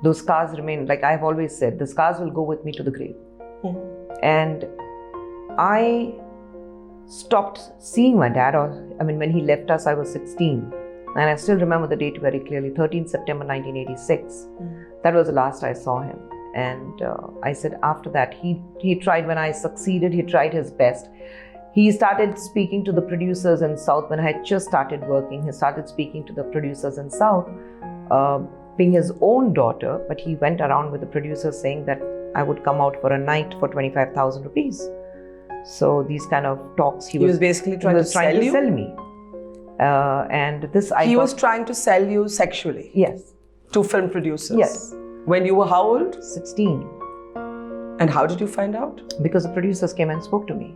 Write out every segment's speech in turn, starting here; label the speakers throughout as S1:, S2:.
S1: those scars remain. Like I've always said, the scars will go with me to the grave. And I stopped seeing my dad, when he left us, I was 16. And I still remember the date very clearly, 13 September 1986. That was the last I saw him. And I said after that, he tried, when I succeeded, he tried his best. He started speaking to the producers in South when I had just started working. He started speaking to the producers in South, being his own daughter, but he went around with the producers saying that I would come out for a night for 25,000 rupees. So these kind of talks, he was
S2: basically trying to sell
S1: me. And this
S2: he was trying to sell you sexually?
S1: Yes.
S2: To film producers?
S1: Yes.
S2: When you were how old?
S1: 16.
S2: And how did you find out?
S1: Because the producers came and spoke to me.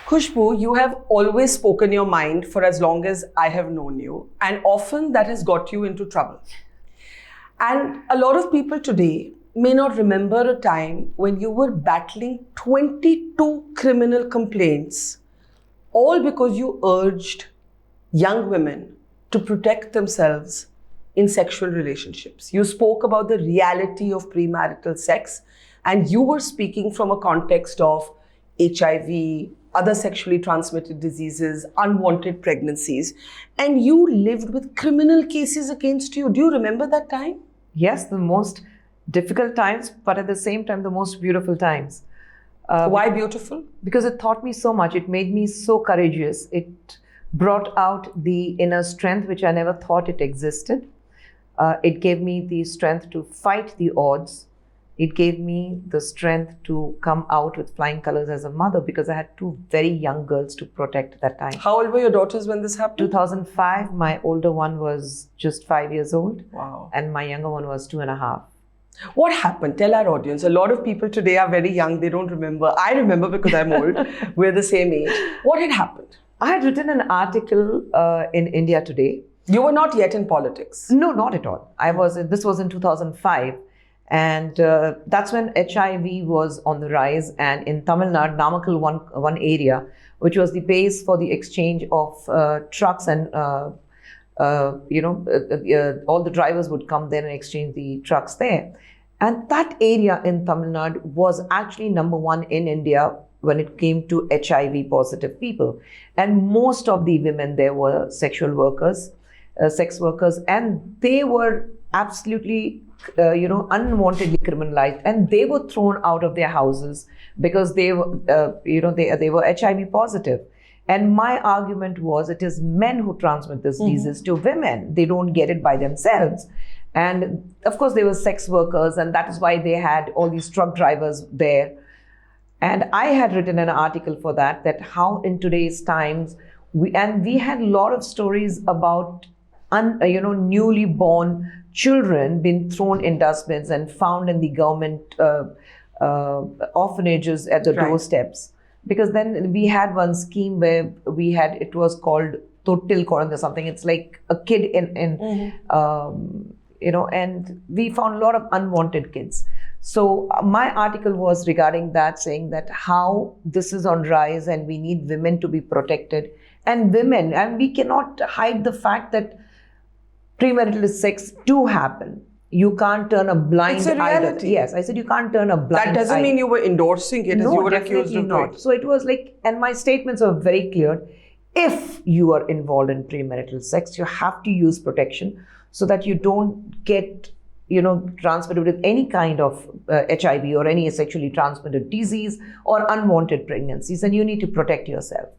S2: Khushbu, you have always spoken your mind for as long as I have known you, and often that has got you into trouble. And a lot of people today may not remember a time when you were battling 22 criminal complaints, all because you urged young women to protect themselves in sexual relationships. You spoke about the reality of premarital sex, and you were speaking from a context of HIV, other sexually transmitted diseases, unwanted pregnancies, and you lived with criminal cases against you. Do you remember that time?
S1: Yes, the most difficult times, but at the same time, the most beautiful times.
S2: Why beautiful?
S1: Because it taught me so much. It made me so courageous. It brought out the inner strength, which I never thought it existed. It gave me the strength to fight the odds. It gave me the strength to come out with flying colors as a mother, because I had two very young girls to protect at that time.
S2: How old were your daughters when this happened?
S1: 2005. My older one was just 5 years old.
S2: Wow.
S1: And my younger one was 2.5.
S2: What happened? Tell our audience. A lot of people today are very young. They don't remember. I remember because I'm old. We're the same age. What had happened?
S1: I had written an article in India Today.
S2: You were not yet in politics?
S1: No, not at all. This was in 2005. And that's when HIV was on the rise. And in Tamil Nadu, Namakkal, one area, which was the base for the exchange of trucks, and all the drivers would come there and exchange the trucks there. And that area in Tamil Nadu was actually number one in India when it came to HIV positive people. And most of the women there were sexual workers, sex workers, and they were absolutely unwantedly criminalized, and they were thrown out of their houses because they were HIV positive. And my argument was, it is men who transmit this disease to women. They don't get it by themselves. And of course, they were sex workers, and that is why they had all these truck drivers there. And I had written an article for that how in today's times, we had a lot of stories about newly born children being thrown in dustbins and found in the government orphanages at the doorsteps. Because then we had one scheme where it was called Tottil Koran or something. It's like a kid and we found a lot of unwanted kids. So my article was regarding that, saying that how this is on rise and we need women to be protected. And we cannot hide the fact that premarital sex do happen. You can't turn a blind eye.
S2: It's a reality.
S1: Yes, I said you can't turn a blind eye.
S2: That doesn't mean you were endorsing it, as you were accused of doing.
S1: So it was like, and my statements are very clear. If you are involved in premarital sex, you have to use protection so that you don't get, transmitted with any kind of HIV or any sexually transmitted disease or unwanted pregnancies, and you need to protect yourself.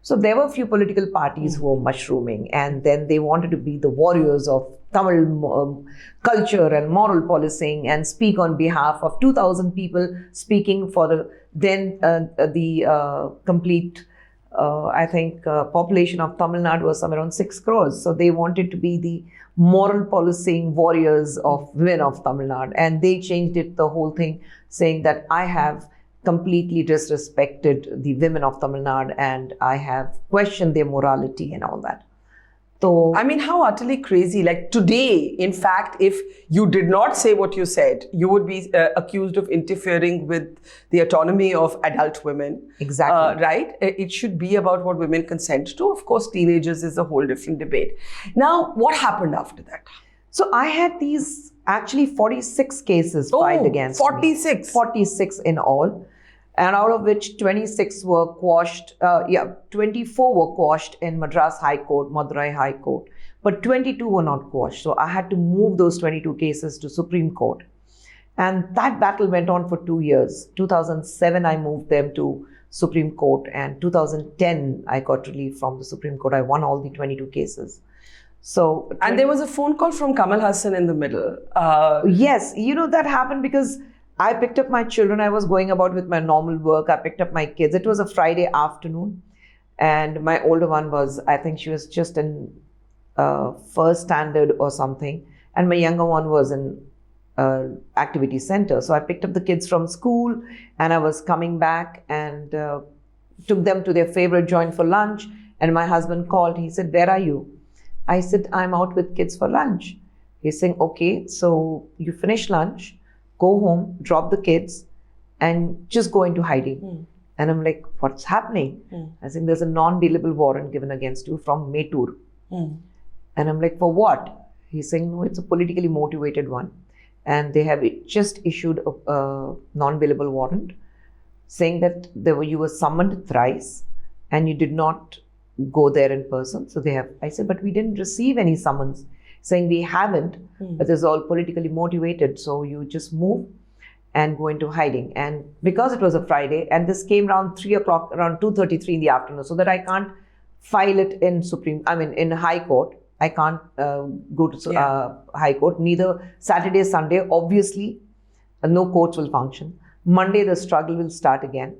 S1: So there were a few political parties who were mushrooming, and then they wanted to be the warriors of Tamil culture and moral policing and speak on behalf of 2,000 people, speaking for the complete, population of Tamil Nadu was somewhere around 6 crores. So they wanted to be the moral policing warriors of women of Tamil Nadu. And they changed the whole thing, saying that I have completely disrespected the women of Tamil Nadu and I have questioned their morality and all that. So,
S2: I mean, how utterly crazy. Like today, in fact, if you did not say what you said, you would be accused of interfering with the autonomy of adult women.
S1: Exactly.
S2: Right? It should be about what women consent to. Of course, teenagers is a whole different debate. Now, what happened after that?
S1: So I had these actually 46 cases filed against
S2: 46.
S1: me. 46 in all. And out of which 26 were quashed, 24 were quashed in Madras High Court, Madurai High Court, but 22 were not quashed. So I had to move those 22 cases to Supreme Court. And that battle went on for 2 years. 2007, I moved them to Supreme Court, and 2010, I got relief from the Supreme Court. I won all the 22 cases. So,
S2: and there was a phone call from Kamal Hassan in the middle.
S1: Yes, that happened because I picked up my children. I was going about with my normal work. I picked up my kids. It was a Friday afternoon. And my older one was, I think she was just in first standard or something. And my younger one was in activity center. So I picked up the kids from school and I was coming back and took them to their favorite joint for lunch. And my husband called. He said, "Where are you?" I said, "I'm out with kids for lunch." He's saying, "Okay, so you finish lunch, go home, drop the kids, and just go into hiding." And I'm like, "What's happening?" I think there's a non-bailable warrant given against you from Mettur. And I'm like, "For what?" He's saying, "No, it's a politically motivated one." And they have just issued a non-bailable warrant saying that you were summoned thrice and you did not go there in person. So they have, I said, "But we didn't receive any summons." Saying, "We haven't, but it's all politically motivated. So you just move and go into hiding." And because it was a Friday, and this came around 3 o'clock, around 2:33 in the afternoon, so that I can't file it in in High Court. I can't go to High Court. Neither Saturday, Sunday, obviously, no courts will function. Monday, the struggle will start again.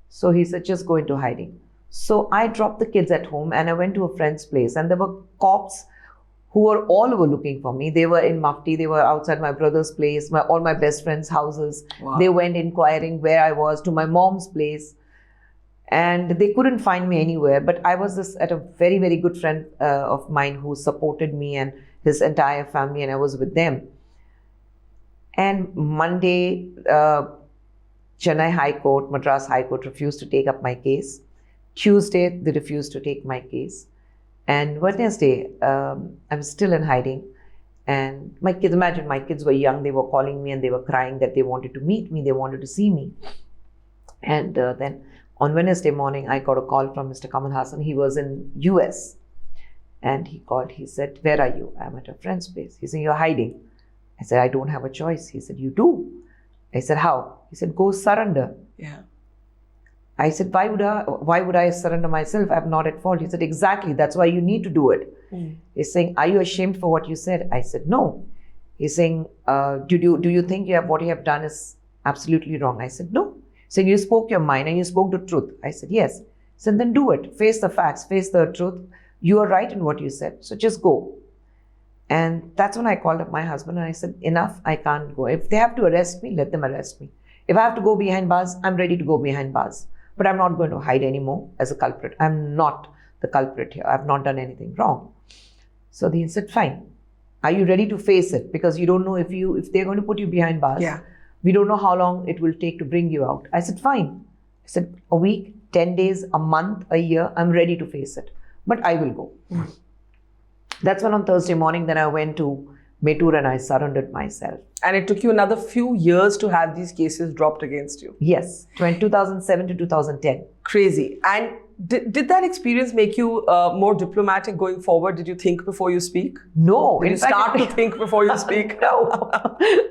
S1: So he said, "Just go into hiding." So I dropped the kids at home and I went to a friend's place, and there were cops who were all over looking for me. They were in Mufti, they were outside my brother's place, all my best friends' houses.
S2: Wow.
S1: They went inquiring where I was, to my mom's place, and they couldn't find me anywhere. But I was at a very, very good friend of mine who supported me and his entire family, and I was with them. And Monday, Chennai High Court, Madras High Court refused to take up my case. Tuesday, they refused to take my case. And Wednesday, I'm still in hiding. And my kids, imagine my kids were young, they were calling me and they were crying that they wanted to meet me, they wanted to see me. And then on Wednesday morning, I got a call from Mr. Kamal Hassan. He was in US. And he called, he said, "Where are you?" "I'm at a friend's place." He said, "You're hiding." I said, "I don't have a choice." He said, "You do." I said, "How?" He said, "Go surrender."
S2: Yeah.
S1: I said, why would I surrender myself? I'm not at fault." He said, "Exactly. That's why you need to do it." He's saying, "Are you ashamed for what you said?" I said, "No." He's saying, do you think what you have done is absolutely wrong?" I said, "No." He's saying, "You spoke your mind and you spoke the truth." I said, "Yes." He said, "Then do it. Face the facts, face the truth. You are right in what you said. So just go." And that's when I called up my husband and I said, "Enough, I can't go. If they have to arrest me, let them arrest me. If I have to go behind bars, I'm ready to go behind bars. But I'm not going to hide anymore as a culprit. I'm not the culprit here. I've not done anything wrong." So he said, "Fine. Are you ready to face it? Because you don't know if they're going to put you behind bars.
S2: Yeah.
S1: We don't know how long it will take to bring you out." I said, "Fine." I said, "A week, 10 days, a month, a year, I'm ready to face it. But I will go." That's when on Thursday morning, then I went to Mettur and I surrendered myself.
S2: And it took you another few years to have these cases dropped against you.
S1: Yes, 2007 to 2010.
S2: Crazy. And did that experience make you more diplomatic going forward? Did you think before you speak?
S1: No.
S2: Did you start to think before you speak?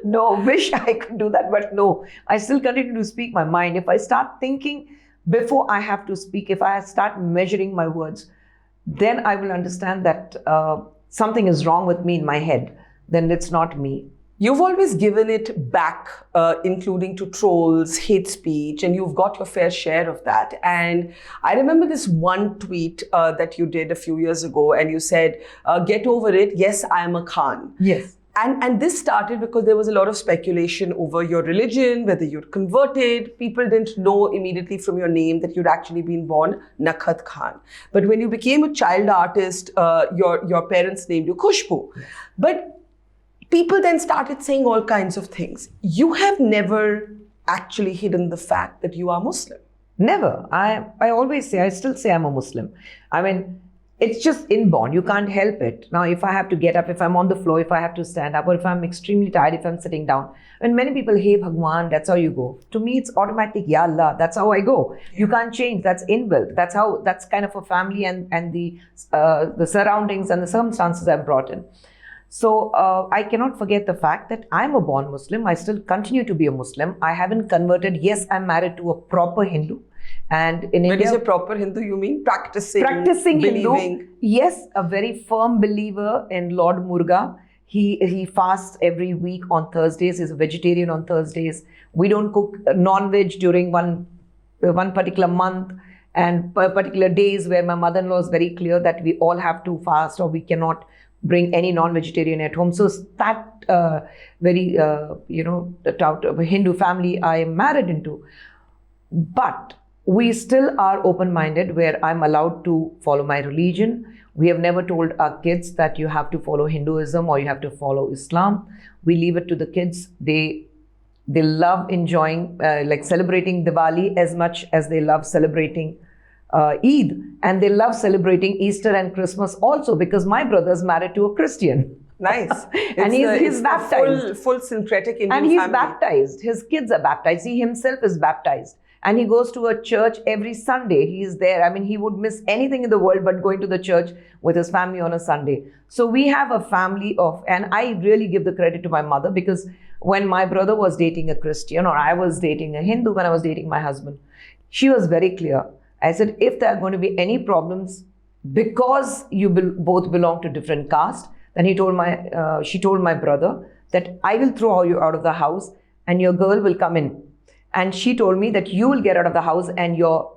S1: No, wish I could do that, but no. I still continue to speak my mind. If I start thinking before I have to speak, if I start measuring my words, then I will understand that something is wrong with me in my head. Then it's not me.
S2: You've always given it back, including to trolls, hate speech, and you've got your fair share of that. And I remember this one tweet that you did a few years ago, and you said, "Get over it. Yes, I am a Khan."
S1: Yes.
S2: And this started because there was a lot of speculation over your religion, whether you'd converted. People didn't know immediately from your name that you'd actually been born Nakhat Khan. But when you became a child artist, your parents named you Khushbu. But people then started saying all kinds of things. You have never actually hidden the fact that you are Muslim.
S1: Never. I always say, I still say I'm a Muslim. I mean, it's just inborn. You can't help it. Now, if I have to get up, if I'm on the floor, if I have to stand up, or if I'm extremely tired, if I'm sitting down. And many people, hey, Bhagwan, that's how you go. To me, it's automatic. Ya Allah, that's how I go. You can't change. That's inbuilt. That's kind of a family and the surroundings and the circumstances I've brought in. So I cannot forget the fact that I'm a born Muslim. I still continue to be a Muslim. I haven't converted. Yes, I'm married to a proper Hindu. And in India,
S2: when you say proper Hindu, you mean practicing
S1: Hindu.
S2: believing.
S1: Yes, a very firm believer in Lord Muruga. He fasts every week on Thursdays. He's a vegetarian on Thursdays. We don't cook non-veg during one particular month and particular days where my mother-in-law is very clear that we all have to fast or we cannot bring any non-vegetarian at home. So that very the Hindu family I am married into. But we still are open-minded where I'm allowed to follow my religion. We have never told our kids that you have to follow Hinduism or you have to follow Islam. We leave it to the kids. They love enjoying, like celebrating Diwali as much as they love celebrating Eid. And they love celebrating Easter and Christmas also because my brother's married to a Christian.
S2: Nice.
S1: And he's baptized.
S2: Full syncretic Indian
S1: family. And he's
S2: family.
S1: baptized. His kids are baptized. He himself is baptized. And he goes to a church every Sunday. He is there. I mean, he would miss anything in the world but going to the church with his family on a Sunday. So we have a family of, and I really give the credit to my mother because when my brother was dating a Christian or I was dating a Hindu when I was dating my husband, she was very clear. I said, if there are going to be any problems because you both belong to different caste, then she told my brother that I will throw you out of the house and your girl will come in. And she told me that you will get out of the house and your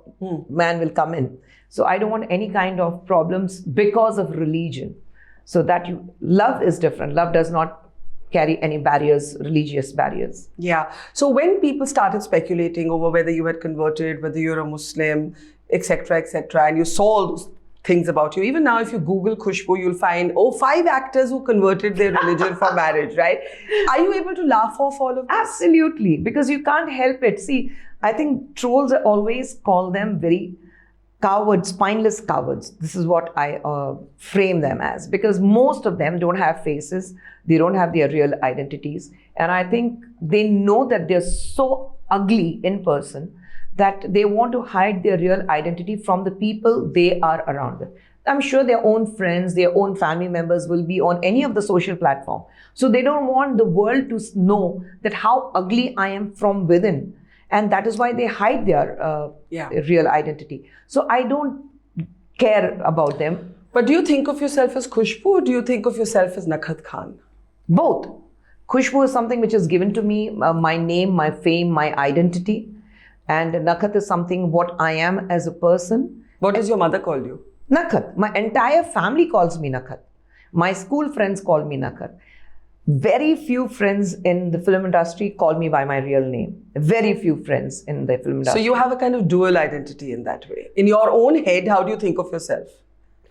S1: man will come in. So I don't want any kind of problems because of religion. So that love is different. Love does not carry any barriers, religious barriers.
S2: Yeah. So when people started speculating over whether you had converted, whether you're a Muslim, etc., and you saw all those things about you. Even now, if you Google Khushbu, you'll find, 5 actors who converted their religion for marriage, right? Are you able to laugh off all of this?
S1: Absolutely, because you can't help it. See, I think trolls always call them very cowards, spineless cowards. This is what I frame them as, because most of them don't have faces. They don't have their real identities. And I think they know that they're so ugly in person that they want to hide their real identity from the people they are around with. I'm sure their own friends, their own family members will be on any of the social platform. So they don't want the world to know that how ugly I am from within. And that is why they hide their real identity. So I don't care about them.
S2: But do you think of yourself as Khushbu or do you think of yourself as Nakhat Khan?
S1: Both. Khushbu is something which is given to me, my name, my fame, my identity. And Nakhat is something what I am as a person.
S2: What does your mother call you?
S1: Nakhat. My entire family calls me Nakhat. My school friends call me Nakhat. Very few friends in the film industry call me by my real name. Very few friends in the film industry.
S2: So you have a kind of dual identity in that way. In your own head, how do you think of yourself?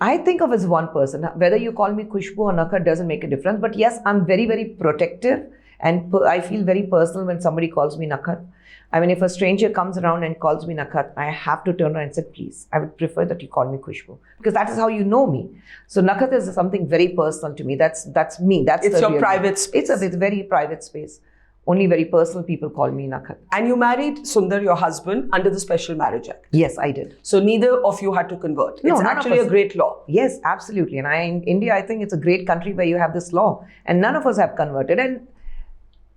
S1: I think of as one person. Whether you call me Khushbu or Nakhat doesn't make a difference. But yes, I'm very, very protective. And I feel very personal when somebody calls me Nakhat. I mean, if a stranger comes around and calls me Nakhat, I have to turn around and say, please, I would prefer that you call me Khushbu. Because that is how you know me. So Nakhat is something very personal to me. That's me.
S2: It's your private space.
S1: It's a very private space. Only very personal people call me Nakhat.
S2: And you married Sundar, your husband, under the Special Marriage Act.
S1: Yes, I did.
S2: So neither of you had to convert. It's actually a great law.
S1: Yes, absolutely. And in India, I think it's a great country where you have this law. And none of us have converted. And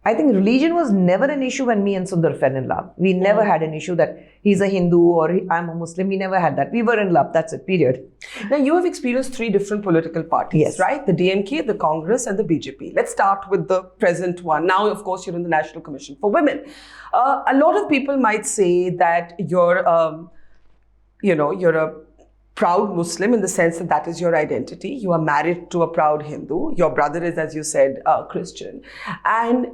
S1: I think religion was never an issue when me and Sundar fell in love. We never had an issue that he's a Hindu or I'm a Muslim. We never had that. We were in love. That's it, period.
S2: Now, you have experienced 3 different political parties,
S1: yes,
S2: right? The DMK, the Congress and the BJP. Let's start with the present one. Now, of course, you're in the National Commission for Women. A lot of people might say that you're a proud Muslim in the sense that that is your identity. You are married to a proud Hindu. Your brother is, as you said, Christian. And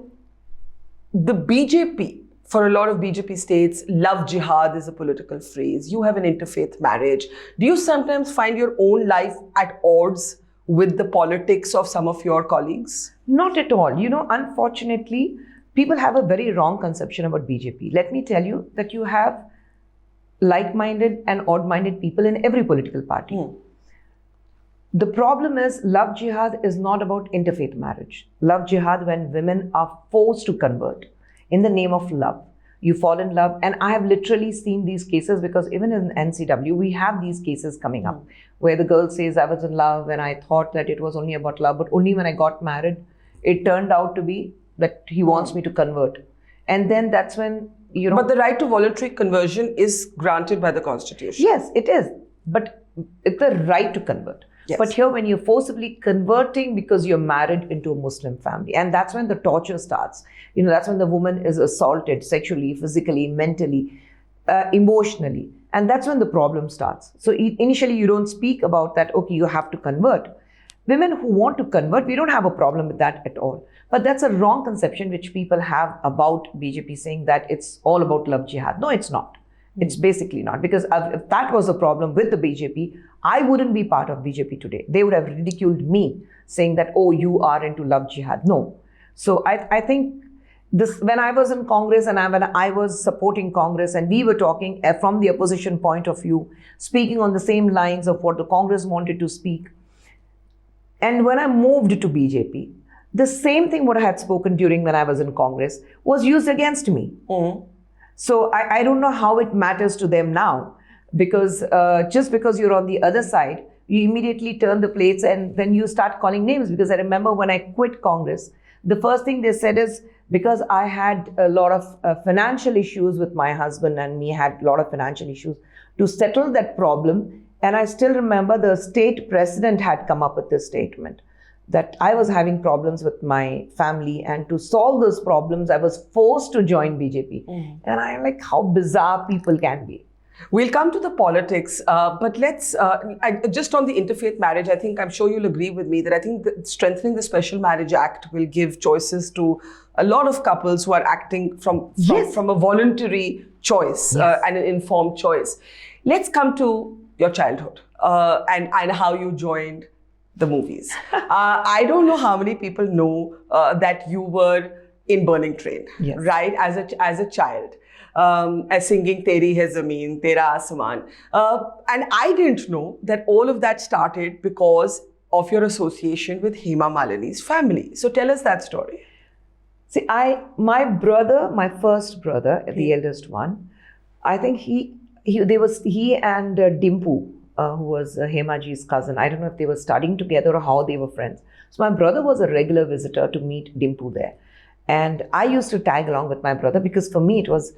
S2: the BJP, for a lot of BJP states, love jihad is a political phrase. You have an interfaith marriage. Do you sometimes find your own life at odds with the politics of some of your colleagues?
S1: Not at all. Unfortunately, people have a very wrong conception about BJP. Let me tell you that you have like-minded and odd-minded people in every political party. The problem is, love jihad is not about interfaith marriage. Love jihad when women are forced to convert in the name of love. You fall in love, and I have literally seen these cases because even in NCW, we have these cases coming up where the girl says, I was in love and I thought that it was only about love, but only when I got married, it turned out to be that he wants me to convert. And then that's when,
S2: But the right to voluntary conversion is granted by the Constitution.
S1: Yes, it is. But it's the right to convert.
S2: Yes.
S1: But here, when you're forcibly converting because you're married into a Muslim family, and that's when the torture starts. That's when the woman is assaulted sexually, physically, mentally, emotionally. And that's when the problem starts. So initially, you don't speak about that, okay, you have to convert. Women who want to convert, we don't have a problem with that at all. But that's a wrong conception which people have about BJP, saying that it's all about love jihad. No, it's not. It's basically not. Because if that was a problem with the BJP, I wouldn't be part of BJP today. They would have ridiculed me, saying that, oh, you are into love jihad. No. So I think this, when I was in Congress and when I was supporting Congress and we were talking from the opposition point of view, speaking on the same lines of what the Congress wanted to speak. And when I moved to BJP, the same thing what I had spoken during when I was in Congress was used against me. So I don't know how it matters to them now, because just because you're on the other side, you immediately turn the plates and then you start calling names. Because I remember when I quit Congress, the first thing they said is, because I had a lot of financial issues with my husband and me had a lot of financial issues, to settle that problem. And I still remember the state president had come up with this statement that I was having problems with my family, and to solve those problems, I was forced to join BJP. And I'm like, how bizarre people can be.
S2: We'll come to the politics, but let's, just on the interfaith marriage, I'm sure you'll agree with me that I think that strengthening the Special Marriage Act will give choices to a lot of couples who are acting from a voluntary choice and an informed choice. Let's come to your childhood and how you joined the movies. I don't know how many people know that you were in Burning Train, right? As a child, as singing Teri Hai Zameen, Tera Asman. And I didn't know that all of that started because of your association with Hema Malini's family. So tell us that story.
S1: See, my brother, my first brother, the eldest one, I think he and Dimpu, who was Hema ji's cousin. I don't know if they were studying together or how they were friends. So my brother was a regular visitor to meet Dimpu there. And I used to tag along with my brother because for me it was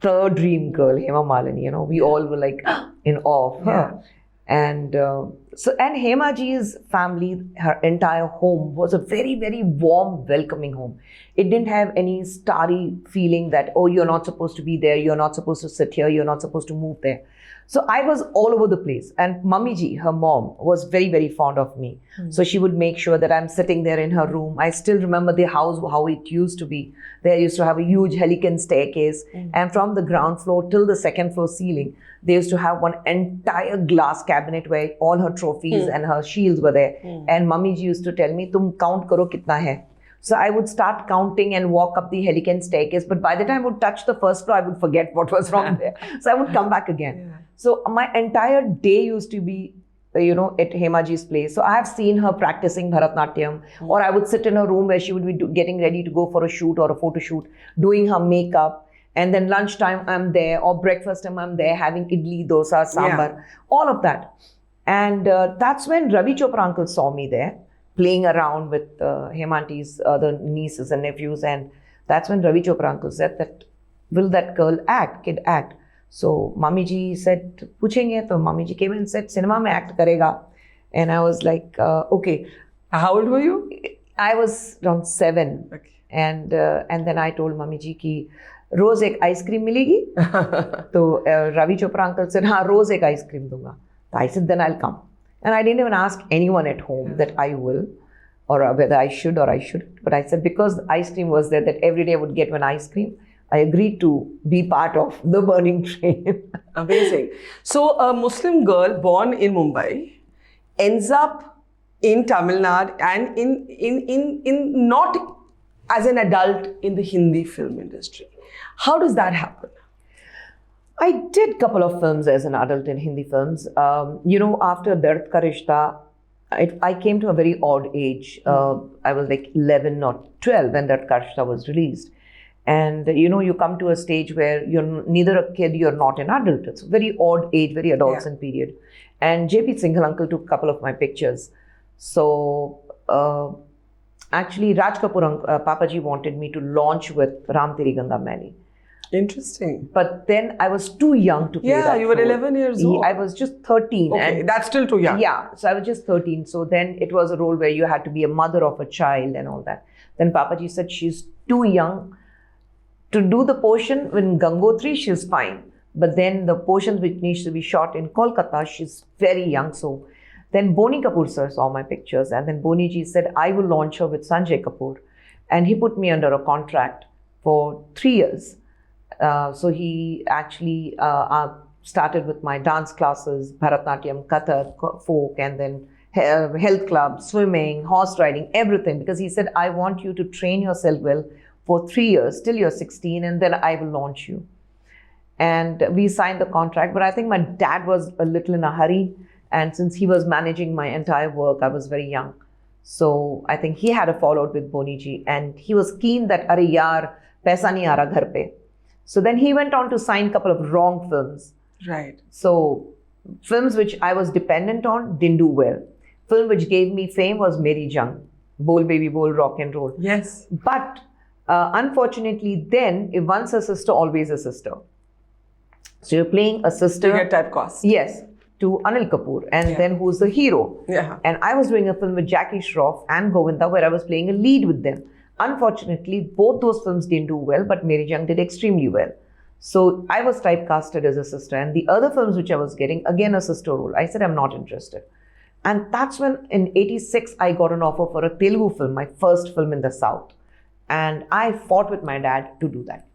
S1: the dream girl, Hema Malini. We all were like in awe of her. And Hema ji's family, her entire home was a very, very warm, welcoming home. It didn't have any starry feeling that, oh, you're not supposed to be there, you're not supposed to sit here, you're not supposed to move there. So I was all over the place. And Mummy ji, her mom, was very, very fond of me. So she would make sure that I'm sitting there in her room. I still remember the house, how it used to be. They used to have a huge helican staircase. And from the ground floor till the second floor ceiling, they used to have one entire glass cabinet where all her trophies and her shields were there. And Mummy ji used to tell me, tum count karo kitna hai. So I would start counting and walk up the helican staircase. But by the time I would touch the first floor, I would forget what was wrong there. So I would come back again. So my entire day used to be, at Hema ji's place. So I have seen her practicing Bharatnatyam, or I would sit in her room where she would be getting ready to go for a shoot or a photo shoot, doing her makeup. And then lunchtime I'm there, or breakfast time I'm there having idli, dosa, sambar, all of that. And that's when Ravi Chopra uncle saw me there, playing around with Hemanti's other nieces and nephews. And that's when Ravi Chopra uncle said that, will that kid act? So Mummy ji said, puchenge. So Mummy ji came and said, cinema mein act karega. And I was like, okay.
S2: How old were you?
S1: I was around 7. Okay. And then I told Mummy ji ki, रोज एक ice cream मिलेगी तो Ravi Chopra uncle से हाँ रोज एक ice cream दूंगा I said, then I'll come. And I didn't even ask anyone at home that I will, or whether I should or I shouldn't. But I said, because the ice cream was there, that every day I would get one ice cream, I agreed to be part of the burning train.
S2: Amazing. So a Muslim girl born in Mumbai ends up in Tamil Nadu and in not as an adult in the Hindi film industry. How does that happen?
S1: I did a couple of films as an adult in Hindi films. After Dard Ka Rishta, I came to a very odd age. I was like 11 or 12 when Dard Ka Rishta was released. And, you come to a stage where you're neither a kid, you're not an adult. It's a very odd age, very adolescent period. And JP Singhal uncle took a couple of my pictures. So, actually, Raj Kapoor, Papaji wanted me to launch with Ram Teri Ganga Maili.
S2: Interesting.
S1: But then I was too young to play that
S2: Yeah, you were
S1: role.
S2: 11 years old.
S1: I was just 13.
S2: Okay,
S1: and
S2: that's still too young.
S1: Yeah, so I was just 13. So then it was a role where you had to be a mother of a child and all that. Then Papaji said, she's too young to do the portion in Gangotri, she's fine. But then the portion which needs to be shot in Kolkata, she's very young. So then Boni Kapoor sir saw my pictures, and then Boni ji said, I will launch her with Sanjay Kapoor. And he put me under a contract for 3 years. So he actually started with my dance classes, Bharatnatyam, Kathak, folk, and then health club, swimming, horse riding, everything. Because he said, I want you to train yourself well for 3 years till you're 16, and then I will launch you. And we signed the contract. But I think my dad was a little in a hurry. And since he was managing my entire work, I was very young. So I think he had a fallout with Boni ji. And he was keen that, Are yaar, paisa nahi aa raha ghar pe. So then he went on to sign a couple of wrong films.
S2: Right.
S1: So films which I was dependent on didn't do well. Film which gave me fame was Meri Jung, Bol Baby Bol, rock and roll.
S2: Yes.
S1: But unfortunately then, if once a sister, always a sister. So you're playing a sister.
S2: You get typecast.
S1: Yes, to Anil Kapoor, and then who's the hero.
S2: Yeah.
S1: And I was doing a film with Jackie Shroff and Govinda where I was playing a lead with them. Unfortunately, both those films didn't do well, but Meri Jung did extremely well. So I was typecasted as a sister. And the other films which I was getting, again, a sister role. I said, I'm not interested. And that's when in 86, I got an offer for a Telugu film, my first film in the South. And I fought with my dad to do that.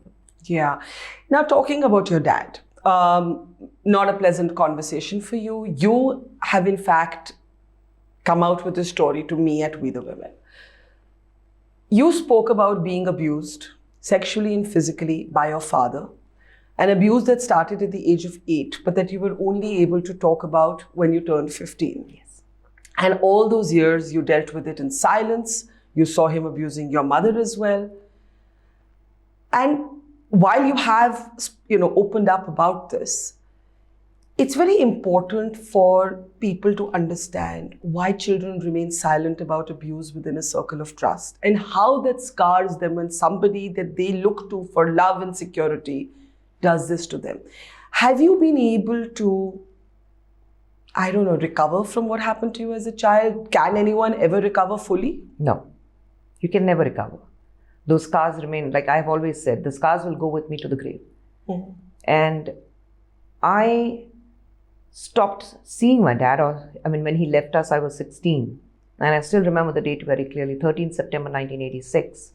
S2: Yeah. Now, talking about your dad, not a pleasant conversation for you. You have, in fact, come out with a story to me at We the Women. You spoke about being abused sexually and physically by your father, an abuse that started at the age of 8, but that you were only able to talk about when you turned 15.
S1: Yes.
S2: And all those years you dealt with it in silence. You saw him abusing your mother as well. And while you have, opened up about this, it's very important for people to understand why children remain silent about abuse within a circle of trust and how that scars them when somebody that they look to for love and security does this to them. Have you been able to, recover from what happened to you as a child? Can anyone ever recover fully?
S1: No, you can never recover. Those scars remain, like I've always said, the scars will go with me to the grave.
S2: Mm-hmm.
S1: And I stopped seeing my dad, when he left us, I was 16. And I still remember the date very clearly, 13 September 1986.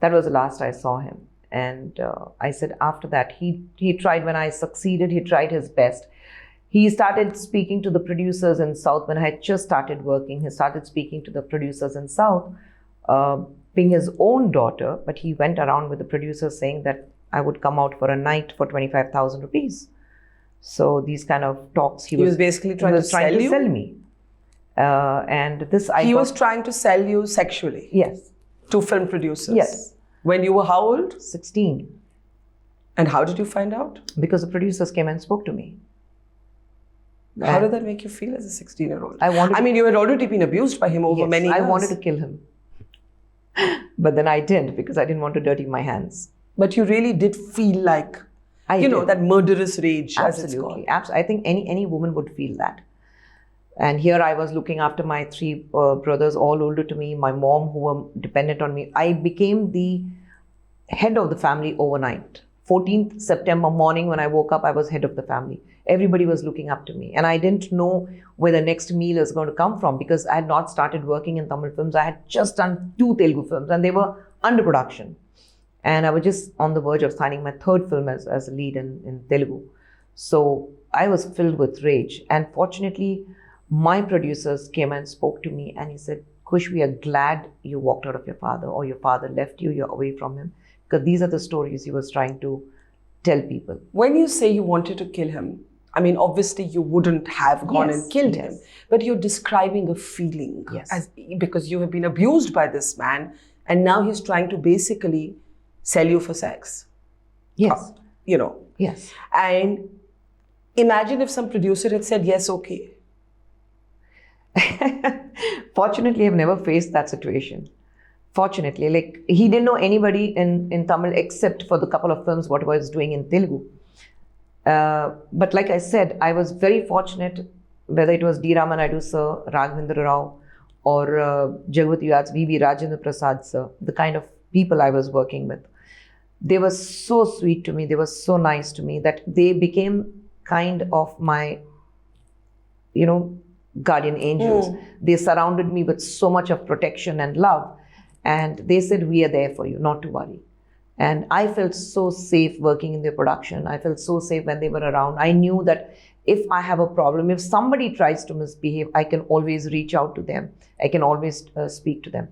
S1: That was the last I saw him. And I said after that, he tried, when I succeeded, he tried his best. He started speaking to the producers in South when I had just started working. He started speaking to the producers in South, being his own daughter, but he went around with the producers saying that I would come out for a night for 25,000 rupees. So these kind of talks, he was
S2: basically trying to sell
S1: me. And this
S2: He was trying to sell you sexually?
S1: Yes.
S2: To film producers?
S1: Yes.
S2: When you were how old?
S1: 16.
S2: And how did you find out?
S1: Because the producers came and spoke to me.
S2: How did that make you feel as a 16-year-old? You had already been abused by him over many years.
S1: I wanted to kill him. But then I didn't, because I didn't want to dirty my hands.
S2: But you really did feel like, that murderous rage, as it's called.
S1: Absolutely. I think any woman would feel that. And here I was looking after my 3 brothers, all older to me, my mom, who were dependent on me. I became the head of the family overnight. 14th September morning when I woke up, I was head of the family. Everybody was looking up to me. And I didn't know where the next meal is going to come from because I had not started working in Tamil films. I had just done 2 Telugu films and they were under production. And I was just on the verge of signing my 3rd film as a lead in Telugu. So I was filled with rage. And fortunately, my producers came and spoke to me and he said, Khush, we are glad you walked out of your father or your father left you, you're away from him. Because these are the stories he was trying to tell people.
S2: When you say you wanted to kill him, I mean, obviously you wouldn't have gone and killed him, but you're describing a feeling because you have been abused by this man and now he's trying to basically sell you for sex.
S1: Yes.
S2: Yes. And imagine if some producer had said, yes, okay.
S1: Fortunately, I've never faced that situation. Fortunately, like he didn't know anybody in Tamil except for the couple of films whatever I was doing in Telugu. But like I said, I was very fortunate, whether it was D. Ramanaidu sir, Raghavendra Rao, or Jagavati Raj, V.V. Rajendra Prasad sir, the kind of people I was working with. They were so sweet to me, they were so nice to me that they became kind of my, guardian angels. They surrounded me with so much of protection and love. And they said, we are there for you, not to worry. And I felt so safe working in their production. I felt so safe when they were around. I knew that if I have a problem, if somebody tries to misbehave, I can always reach out to them. I can always speak to them.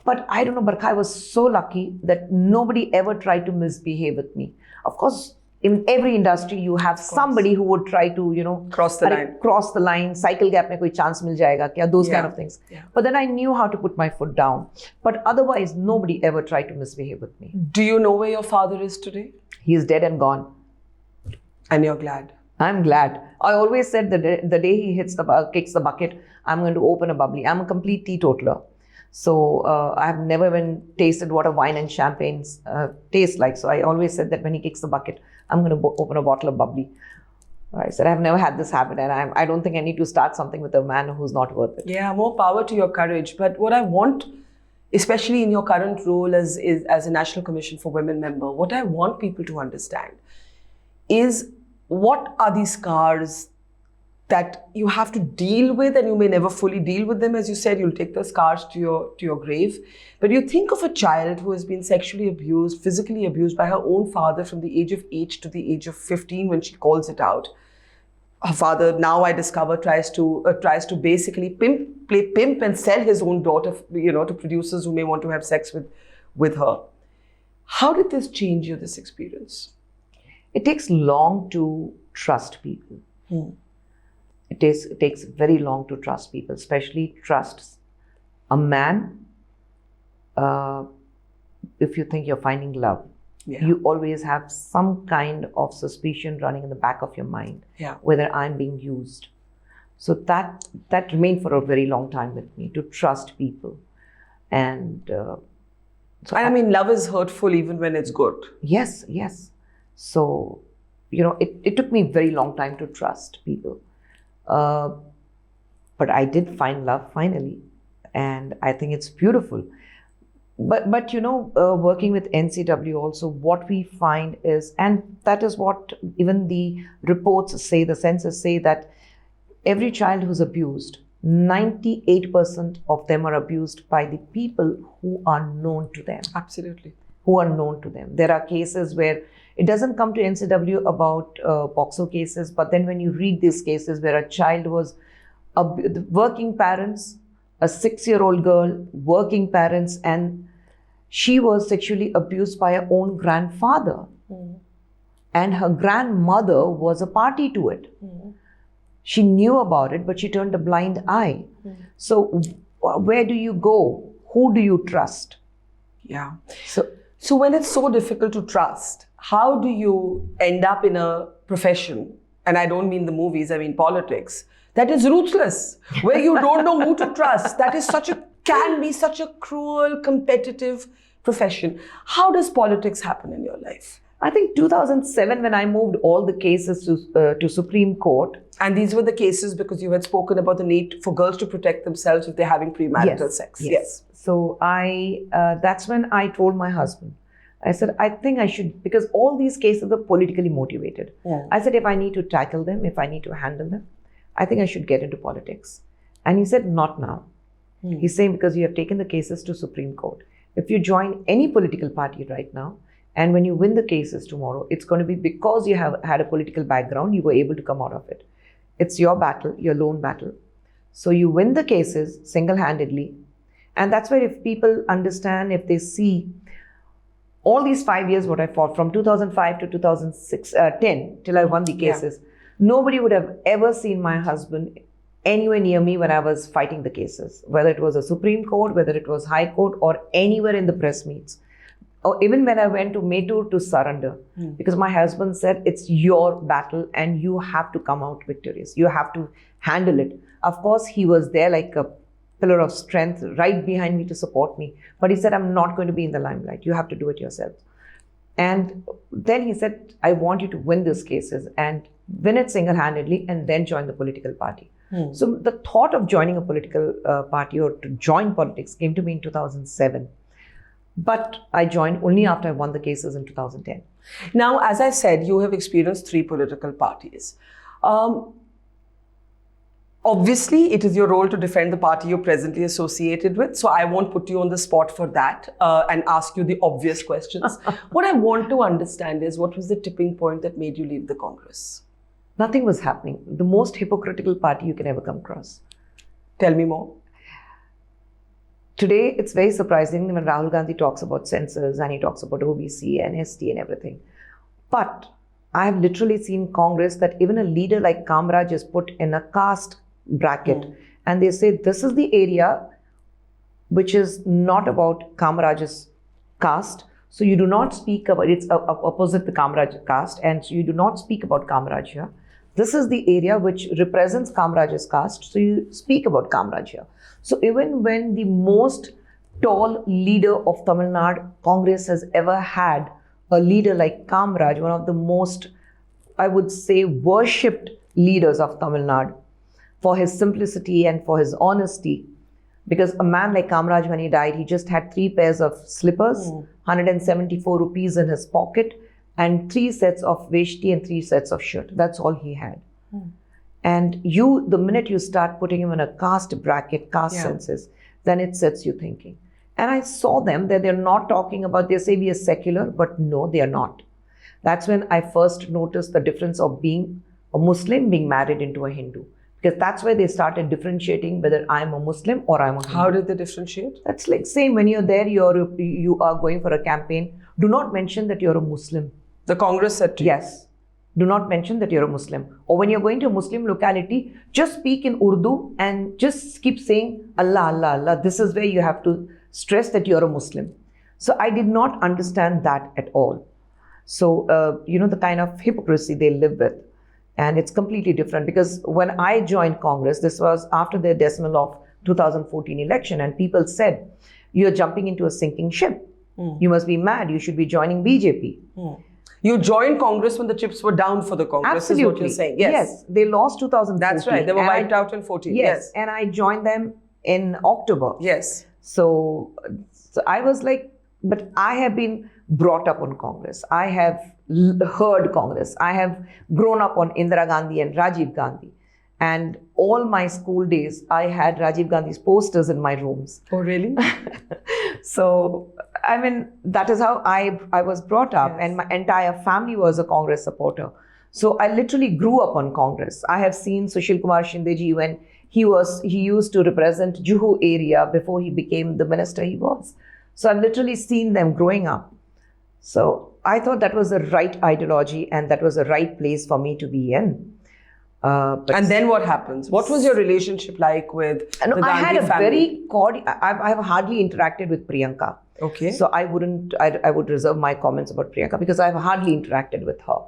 S1: But I don't know, Barkha, I was so lucky that nobody ever tried to misbehave with me. Of course, in every industry, you have somebody who would try to,
S2: cross the line,
S1: cycle gap mein koi chance mil jayega kya, those kind of things. Yeah. But then I knew how to put my foot down. But otherwise, nobody ever tried to misbehave with me.
S2: Do you know where your father is today?
S1: He is dead and gone.
S2: And you're glad?
S1: I'm glad. I always said the day he kicks the bucket, I'm going to open a bubbly. I'm a complete teetotaler. So I've never even tasted what a wine and champagne taste like. So I always said that when he kicks the bucket, I'm going to open a bottle of bubbly. I said, I've never had this habit and I don't think I need to start something with a man who's not worth it.
S2: Yeah, more power to your courage. But what I want, especially in your current role as a National Commission for Women member, what I want people to understand is what are these scars that you have to deal with, and you may never fully deal with them. As you said, you'll take the scars to your grave. But you think of a child who has been sexually abused, physically abused by her own father from the age of 8 to the age of 15 when she calls it out. Her father, now I discover, tries to basically play pimp and sell his own daughter, to producers who may want to have sex with her. How did this change you, this experience?
S1: It takes long to trust people. It takes very long to trust people, especially trust a man. If you think you're finding love, you always have some kind of suspicion running in the back of your mind, whether I'm being used. So that remained for a very long time with me, to trust people. And
S2: I mean, love is hurtful even when it's good.
S1: Yes. So, it took me a very long time to trust people. But I did find love finally, and I think it's beautiful. But working with NCW also, what we find is, and that is what even the reports say, the census say, that every child who's abused, 98% of them are abused by the people who are known to them.
S2: Absolutely.
S1: Who are known to them. There are cases where it doesn't come to NCW about POXO cases, but then when you read these cases where a child was working parents, a 6-year-old girl, working parents, and she was sexually abused by her own grandfather. And her grandmother was a party to it. She knew about it, but she turned a blind eye. So where do you go? Who do you trust?
S2: Yeah. So when it's so difficult to trust, how do you end up in a profession, and I don't mean the movies, I mean politics, that is ruthless, where you don't know who to trust? That is can be such a cruel, competitive profession. How does politics happen in your life?
S1: I think 2007, when I moved all the cases to Supreme Court.
S2: And these were the cases because you had spoken about the need for girls to protect themselves if they're having premarital sex.
S1: Yes. So that's when I told my husband. I said, I think I should, because all these cases are politically motivated. I said, if I need to tackle them, if I need to handle them, I think I should get into politics. And he said, not now. He's saying, because you have taken the cases to Supreme Court. If you join any political party right now, and when you win the cases tomorrow, it's going to be because you have had a political background, you were able to come out of it. It's your battle, your lone battle. So you win the cases single-handedly. And that's where if people understand, if they see all these 5 years what I fought, from 2005 to 2010 till I won the cases, nobody would have ever seen my husband anywhere near me when I was fighting the cases, whether it was a Supreme Court, whether it was High Court, or anywhere in the press meets. Or even when I went to Mojo to surrender, because my husband said, it's your battle and you have to come out victorious. You have to handle it. Of course, he was there like a pillar of strength right behind me to support me. But he said, I'm not going to be in the limelight. You have to do it yourself. And then he said, I want you to win these cases and win it single-handedly and then join the political party. So the thought of joining a political party or to join politics came to me in 2007. But I joined only after I won the cases in 2010.
S2: Now, as I said, you have experienced 3 political parties. Obviously, it is your role to defend the party you're presently associated with. So I won't put you on the spot for that and ask you the obvious questions. What I want to understand is, what was the tipping point that made you leave the Congress?
S1: Nothing was happening. The most hypocritical party you can ever come across.
S2: Tell me more.
S1: Today, it's very surprising when Rahul Gandhi talks about census and he talks about OBC and ST and everything. But I have literally seen Congress that even a leader like Kamraj is put in a caste bracket and they say this is the area which is not about Kamraj's caste. So you do not speak about, it's opposite the Kamraj caste, and so you do not speak about Kamraj here. This is the area which represents Kamraj's caste, so you speak about Kamraj here. So even when the most tall leader of Tamil Nadu Congress has ever had, a leader like Kamraj, one of the most, I would say, worshipped leaders of Tamil Nadu, for his simplicity and for his honesty. Because a man like Kamraj, when he died, he just had 3 pairs of slippers, 174 rupees in his pocket, and 3 sets of veshti and 3 sets of shirt. That's all he had. And the minute you start putting him in a caste bracket, caste census, then it sets you thinking. And I saw them that they're not talking about, they say we are secular, but no, they are not. That's when I first noticed the difference of being a Muslim being married into a Hindu. Because that's where they started differentiating whether I'm a Muslim or I'm a Hindu.
S2: How did they differentiate?
S1: That's like same when you're there, you are going for a campaign. Do not mention that you're a Muslim.
S2: The Congress said to you?
S1: Yes. Do not mention that you're a Muslim. Or when you're going to a Muslim locality, just speak in Urdu and just keep saying Allah, Allah, Allah. This is where you have to stress that you're a Muslim. So I did not understand that at all. So, the kind of hypocrisy they live with. And it's completely different because when I joined Congress, this was after the decimal of 2014 election, and people said, you're jumping into a sinking ship. You must be mad. You should be joining BJP.
S2: You joined Congress when the chips were down for the Congress,
S1: Absolutely.
S2: is what you're saying.
S1: Yes. They lost 2014.
S2: That's right. They were wiped out in 14.
S1: Yes. And I joined them in October.
S2: Yes.
S1: So I was like, but I have been brought up on Congress. I have heard Congress. I have grown up on Indira Gandhi and Rajiv Gandhi. And all my school days, I had Rajiv Gandhi's posters in my rooms.
S2: Oh, really?
S1: So, I mean, that is how I was brought up.
S2: Yes.
S1: And my entire family was a Congress supporter. So I literally grew up on Congress. I have seen Sushil Kumar Shindeji when he used to represent Juhu area before he became the minister he was. So I've literally seen them growing up. So I thought that was the right ideology and that was the right place for me to be in.
S2: And then what happens? What was your relationship like with the Gandhi
S1: I had a
S2: family?
S1: very cordial, I have hardly interacted with Priyanka.
S2: Okay.
S1: So I would reserve my comments about Priyanka because I have hardly interacted with her.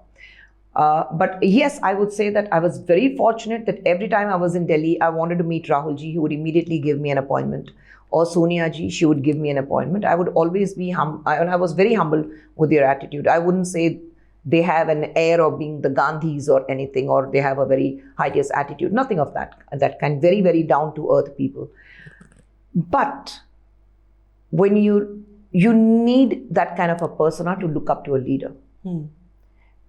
S1: But yes, I would say that I was very fortunate that every time I was in Delhi, I wanted to meet Rahul ji. He would immediately give me an appointment. Or Sonia ji, she would give me an appointment. I would always be humble. I was very humble with their attitude. I wouldn't say they have an air of being the Gandhis or anything, or they have a very hideous attitude. Nothing of that. That kind, very, very down to earth people. But when you you need that kind of a persona to look up to a leader.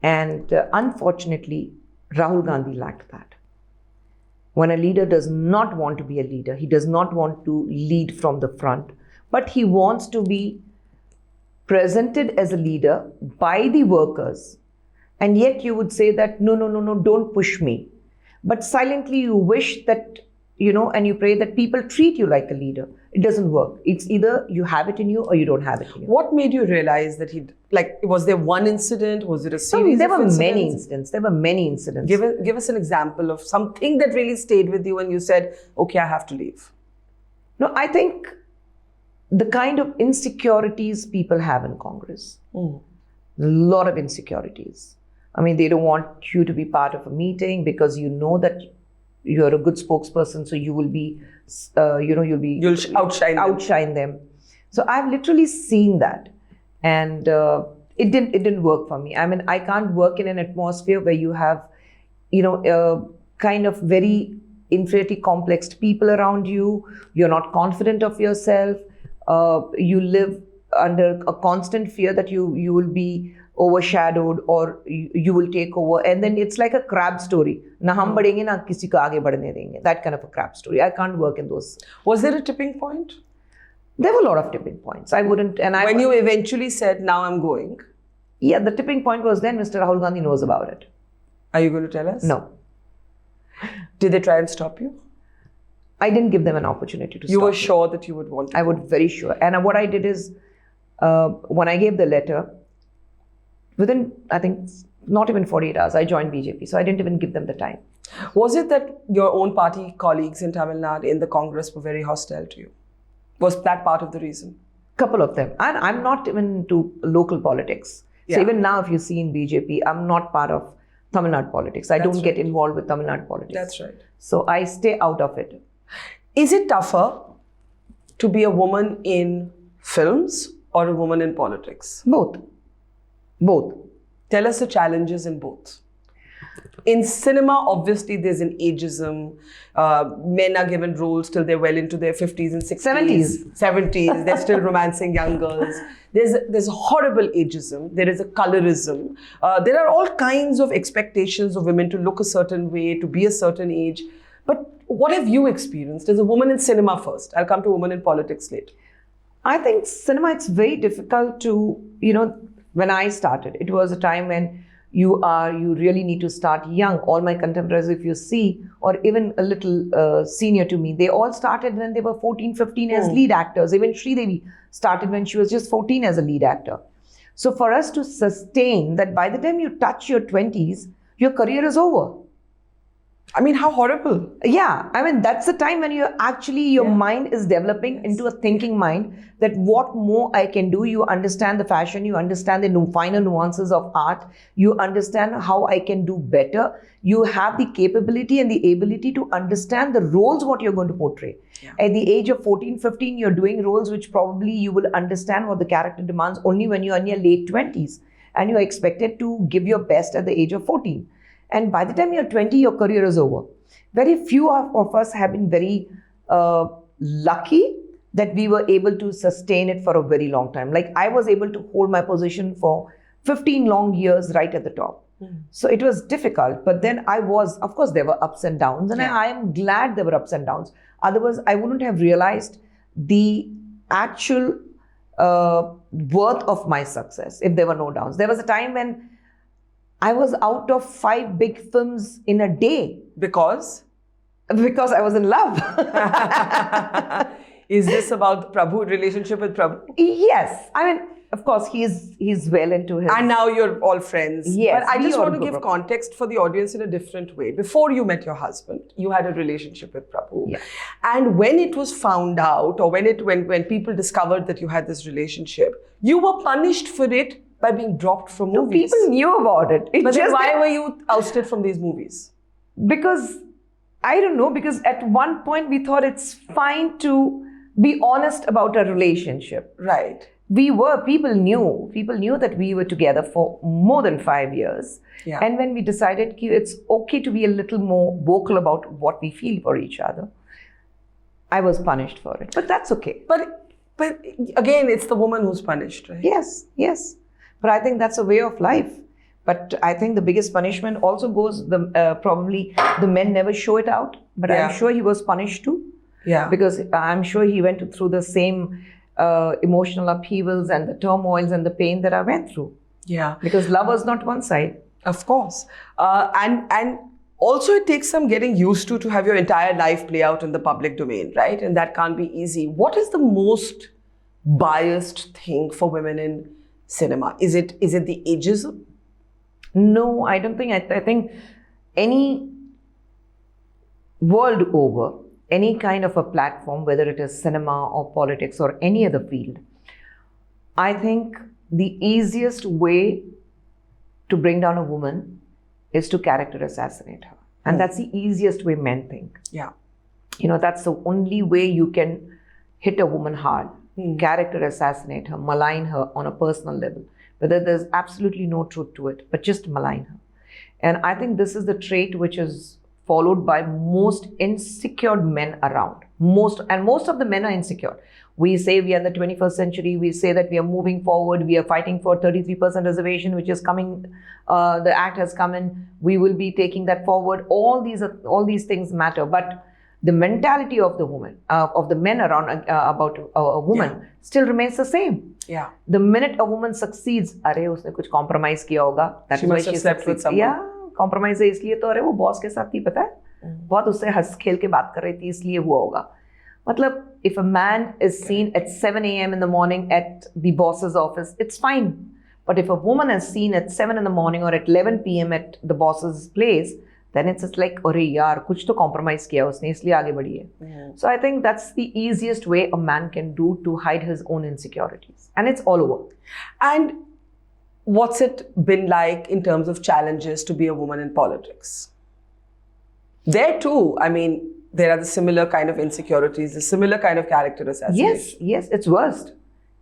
S1: And unfortunately, Rahul Gandhi lacked that. When a leader does not want to be a leader, he does not want to lead from the front, but he wants to be presented as a leader by the workers, and yet you would say that, no, don't push me. But silently you wish that, and you pray that people treat you like a leader. It doesn't work. It's either you have it in you or you don't have it in you.
S2: What made you realize that was there one incident? Was it a series
S1: There
S2: of
S1: were
S2: incidents?
S1: many incidents. There were many incidents.
S2: Give us an example of something that really stayed with you and you said, okay, I have to leave.
S1: No, I think the kind of insecurities people have in Congress, a lot of insecurities. I mean, they don't want you to be part of a meeting because you know that you're a good spokesperson, so you will be, you'll outshine them. So I've literally seen that, and it didn't work for me. I mean, I can't work in an atmosphere where you have, kind of very inferiority complexed people around you. You're not confident of yourself. You live under a constant fear that you will be overshadowed or you will take over, and then it's like a crab story. Na hum badhenge na kisi ko aage badhne denge. That kind of a crab story. I can't work in those.
S2: Was there a tipping point?
S1: There were a lot of tipping points. I wouldn't, and
S2: when you eventually said, "Now I'm going."
S1: Yeah, the tipping point was then Mr. Rahul Gandhi knows about it.
S2: Are you going to tell us?
S1: No.
S2: Did they try and stop you?
S1: I didn't give them an opportunity to stop.
S2: You were sure that you would want to
S1: I was very sure. And what I did is, when I gave the letter, within, I think, not even 48 hours, I joined BJP. So I didn't even give them the time.
S2: Was it that your own party colleagues in Tamil Nadu in the Congress were very hostile to you? Was that part of the reason?
S1: Couple of them. And I'm not even into local politics. So
S2: Yeah.
S1: even now, if you see in BJP, I'm not part of Tamil Nadu politics. I don't get involved with Tamil Nadu politics.
S2: That's right.
S1: So I stay out of it.
S2: Is it tougher to be a woman in films or a woman in politics?
S1: Both.
S2: Tell us the challenges in both. In cinema, obviously, there's an ageism. Men are given roles till they're well into their 50s and 60s. 70s. They're still romancing young girls. There's a horrible ageism. There is a colorism. There are all kinds of expectations of women to look a certain way, to be a certain age. But what have you experienced as a woman in cinema first? I'll come to women in politics later.
S1: I think cinema, it's very difficult to, when I started, it was a time when you really need to start young. All my contemporaries, if you see, or even a little senior to me, they all started when they were 14, 15 as lead actors. Even Sridevi started when she was just 14 as a lead actor. So for us to sustain that, by the time you touch your 20s, your career is over.
S2: I mean, how horrible.
S1: Yeah, I mean, that's the time when your mind is developing into a thinking mind, that what more I can do. You understand the fashion, you understand the finer nuances of art, you understand how I can do better. You have the capability and the ability to understand the roles, what you're going to portray. Yeah. At the age of 14, 15, you're doing roles which probably you will understand what the character demands only when you're in your late 20s. And you're expected to give your best at the age of 14. And by the time you're 20, your career is over. Very few of us have been very lucky that we were able to sustain it for a very long time. Like, I was able to hold my position for 15 long years right at the top. So it was difficult. But then of course, there were ups and downs. And I am glad there were ups and downs. Otherwise, I wouldn't have realized the actual worth of my success if there were no downs. There was a time when I was out of 5 big films in a day.
S2: Because?
S1: Because I was in love.
S2: Is this about the Prabhu relationship with Prabhu?
S1: Yes. I mean, of course, he's well into his...
S2: And now you're all friends.
S1: Yes.
S2: But I just want to give context for the audience in a different way. Before you met your husband, you had a relationship with Prabhu.
S1: Yeah.
S2: And when it was found out, or when people discovered that you had this relationship, you were punished for it by being dropped from movies.
S1: People knew about it.
S2: But then why were you ousted from these movies?
S1: Because, I don't know, because at one point we thought it's fine to be honest about a relationship.
S2: Right.
S1: People knew that we were together for more than 5 years. Yeah. And when we decided it's okay to be a little more vocal about what we feel for each other, I was punished for it. But that's okay.
S2: But But again, it's the woman who's punished, right?
S1: Yes, yes. But I think that's a way of life. But I think the biggest punishment also goes, probably the men never show it out, but I'm sure he was punished too.
S2: Yeah.
S1: Because I'm sure he went through the same emotional upheavals and the turmoils and the pain that I went through.
S2: Yeah.
S1: Because love was not one side.
S2: Of course. And also it takes some getting used to have your entire life play out in the public domain, right? And that can't be easy. What is the most biased thing for women in cinema? Is it the ageism?
S1: No, I don't think. I think any world over, any kind of a platform, whether it is cinema or politics or any other field, I think the easiest way to bring down a woman is to character assassinate her. And that's the easiest way men think.
S2: Yeah.
S1: That's the only way you can hit a woman hard. Character assassinate her, malign her on a personal level. Whether there's absolutely no truth to it, but just malign her. And I think this is the trait which is followed by most insecure men around. Most of the men are insecure. We say we are in the 21st century. We say that we are moving forward. We are fighting for 33% reservation, which is coming. The act has come in. We will be taking that forward. All these things matter. But the mentality of the woman, of the men around about a woman still remains the same.
S2: Yeah.
S1: The minute a woman succeeds, अरे उसने कुछ compromise किया होगा.
S2: That is why she slept with someone.
S1: Yeah, compromise है इसलिए तो अरे वो boss के साथ थी पता है. बहुत उससे हंस खेल के बात कर रही थी इसलिए हुआ होगा. मतलब if a man is seen at 7 a.m. in the morning at the boss's office, it's fine. But if a woman is seen at 7 in the morning or at 11 p.m. at the boss's place, then it's just like, अरे यार कुछ तो compromise किया उसने इसलिए आगे बढ़ी है. So I think that's the easiest way a man can do to hide his own insecurities. And it's all over.
S2: And what's it been like in terms of challenges to be a woman in politics? There too, I mean, there are the similar kind of insecurities, the similar kind of character assassination.
S1: Yes, it's worst.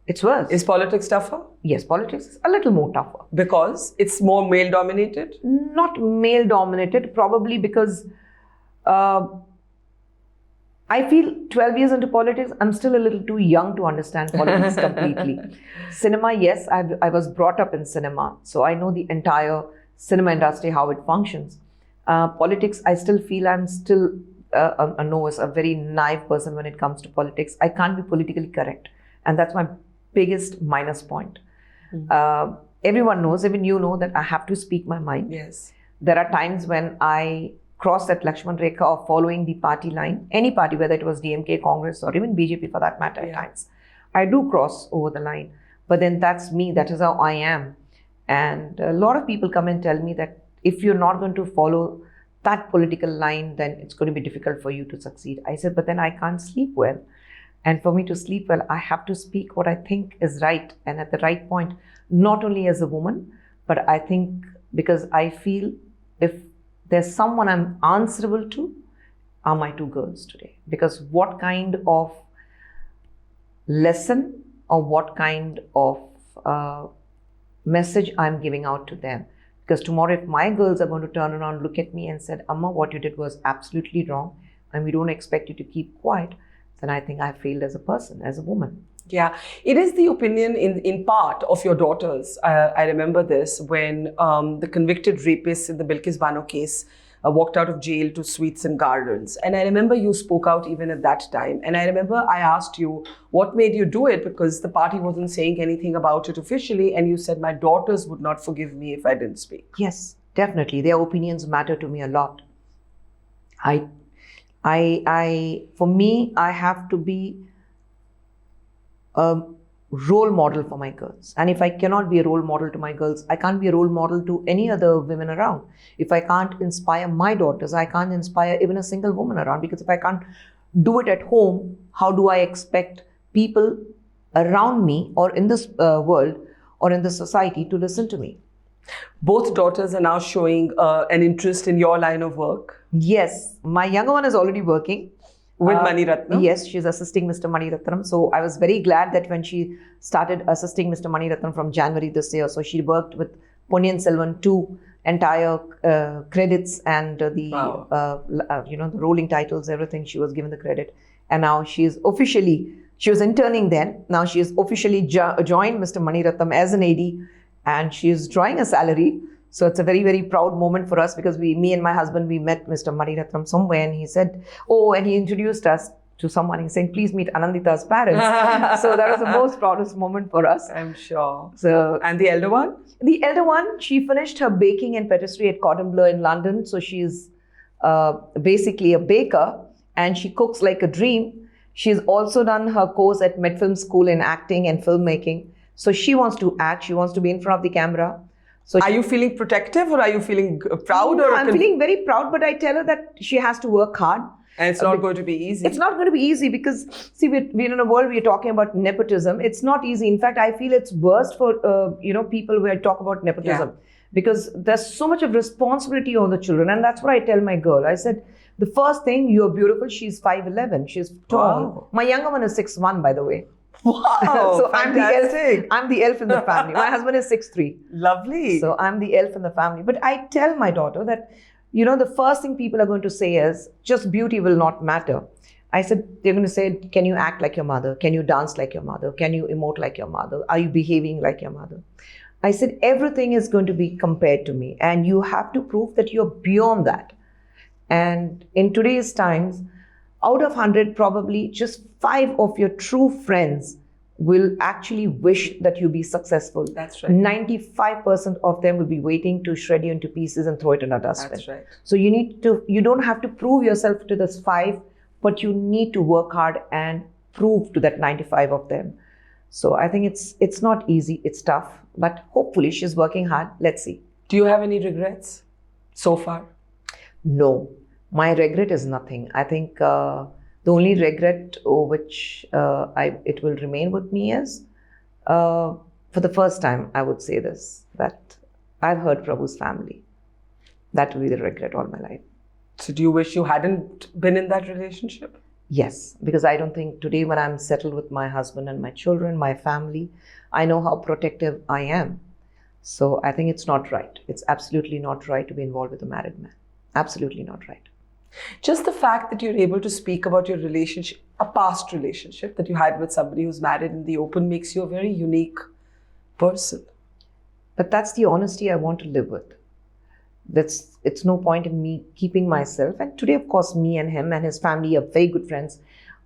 S1: It's worse.
S2: Is politics tougher?
S1: Yes, politics is a little more tougher.
S2: Because it's more male-dominated?
S1: Not male-dominated, probably because I feel 12 years into politics, I'm still a little too young to understand politics completely. Cinema, yes, I was brought up in cinema, so I know the entire cinema industry, how it functions. Politics, I still feel I'm still a novice, a very naive person when it comes to politics. I can't be politically correct. And that's my biggest minus point. Everyone knows, even you know, that I have to speak my mind.
S2: Yes.
S1: There are times when I cross that Lakshman Rekha of following the party line, any party, whether it was DMK, Congress, or even BJP for that matter at times. I do cross over the line. But then that's me, that is how I am. And a lot of people come and tell me that if you're not going to follow that political line, then it's going to be difficult for you to succeed. I said, but then I can't sleep well. And for me to sleep well, I have to speak what I think is right and at the right point, not only as a woman, but I think because I feel if there's someone I'm answerable to, are my two girls today. Because what kind of lesson or what kind of message I'm giving out to them. Because tomorrow if my girls are going to turn around, look at me and said, Amma, what you did was absolutely wrong and we don't expect you to keep quiet, then I think I failed as a person, as a woman.
S2: Yeah, it is the opinion in part of your daughters. I remember this when the convicted rapist in the Bilkis Bano case walked out of jail to Sweets and Gardens. And I remember you spoke out even at that time. And I remember I asked you, what made you do it? Because the party wasn't saying anything about it officially. And you said, my daughters would not forgive me if I didn't speak.
S1: Yes, definitely. Their opinions matter to me a lot. For me, I have to be a role model for my girls. And if I cannot be a role model to my girls, I can't be a role model to any other women around. If I can't inspire my daughters, I can't inspire even a single woman around. Because if I can't do it at home, how do I expect people around me or in this world or in this society to listen to me?
S2: Both daughters are now showing an interest in your line of work.
S1: Yes, my younger one is already working.
S2: With Mani Ratnam?
S1: Yes, she's assisting Mr. Mani Ratnam. So I was very glad that when she started assisting Mr. Mani Ratnam from January this year, so she worked with Ponniyin Selvan 2 entire credits and the rolling titles, everything, she was given the credit. And now she is officially She was interning then. Now she has officially joined Mr. Mani Ratnam as an AD, and she is drawing a salary. So it's a very, very proud moment for us because me and my husband, we met Mr. Mani Ratnam somewhere, and he said, and he introduced us to someone. He's saying, please meet Anandita's parents. So that was the most proudest moment for us.
S2: I'm sure.
S1: So,
S2: and the elder one?
S1: The elder one, she finished her baking and patisserie at Cordon Bleu in London. So she's basically a baker, and she cooks like a dream. She's also done her course at Medfilm School in acting and filmmaking. So she wants to act. She wants to be in front of the camera. So
S2: are you feeling protective, or are you feeling proud?
S1: No, I'm feeling very proud, but I tell her that she has to work hard.
S2: And it's not going to be easy.
S1: It's not going to be easy because, see, we're in a world we're talking about nepotism. It's not easy. In fact, I feel it's worst for, people who talk about nepotism. Yeah. Because there's so much of responsibility on the children. And that's what I tell my girl. I said, the first thing, you're beautiful. She's 5'11". She's tall. Wow. My younger one is 6'1", by the way.
S2: Wow,
S1: so
S2: fantastic.
S1: I'm the elf in the family. My husband is 6'3".
S2: Lovely.
S1: So I'm the elf in the family. But I tell my daughter that, the first thing people are going to say is, just beauty will not matter. I said, they're going to say, can you act like your mother? Can you dance like your mother? Can you emote like your mother? Are you behaving like your mother? I said, everything is going to be compared to me. And you have to prove that you're beyond that. And in today's times, out of 100, probably just 5 of your true friends will actually wish that you be successful.
S2: That's right.
S1: 95% of them will be waiting to shred you into pieces and throw it in a dustbin.
S2: That's right.
S1: So you don't have to prove yourself to this 5, but you need to work hard and prove to that 95 of them. So I think it's not easy, it's tough, but hopefully she's working hard. Let's see.
S2: Do you have any regrets so far?
S1: No, my regret is nothing. I think the only regret which it will remain with me is, for the first time, I would say this, that I've hurt Prabhu's family. That will be the regret all my life.
S2: So do you wish you hadn't been in that relationship?
S1: Yes, because I don't think today when I'm settled with my husband and my children, my family, I know how protective I am. So I think it's not right. It's absolutely not right to be involved with a married man. Absolutely not right.
S2: Just the fact that you're able to speak about your relationship, a past relationship that you had with somebody who's married in the open, makes you a very unique person.
S1: But that's the honesty I want to live with. It's no point in me keeping myself. And today, of course, me and him and his family are very good friends.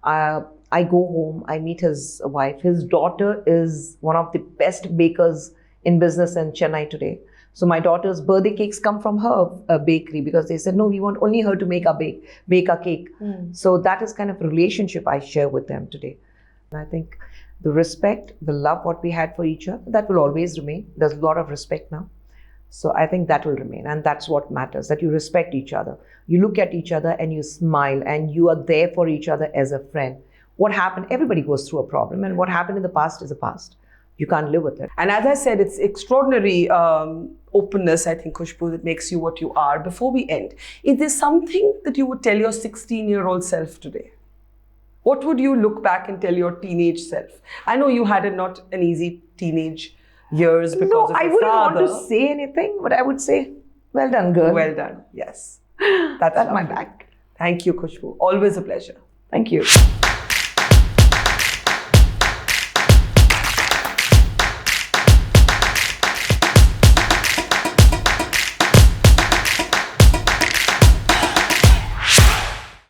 S1: I go home, I meet his wife. His daughter is one of the best bakers in business in Chennai today. So my daughter's birthday cakes come from her bakery because they said, no, we want only her to bake a cake. So that is kind of a relationship I share with them today. And I think the respect, the love what we had for each other, that will always remain. There's a lot of respect now. So I think that will remain. And that's what matters, that you respect each other. You look at each other and you smile and you are there for each other as a friend. What happened, everybody goes through a problem, and what happened in the past is the past. You can't live with it.
S2: And as I said, it's extraordinary openness, I think, Khushbu, that makes you what you are. Before we end, is there something that you would tell your 16-year-old self today? What would you look back and tell your teenage self? I know you had not an easy teenage years because of your father.
S1: I wouldn't want to say anything, but I would say, well done, girl.
S2: Well done, yes. That's
S1: my back.
S2: Thank you, Khushbu. Always a pleasure.
S1: Thank you.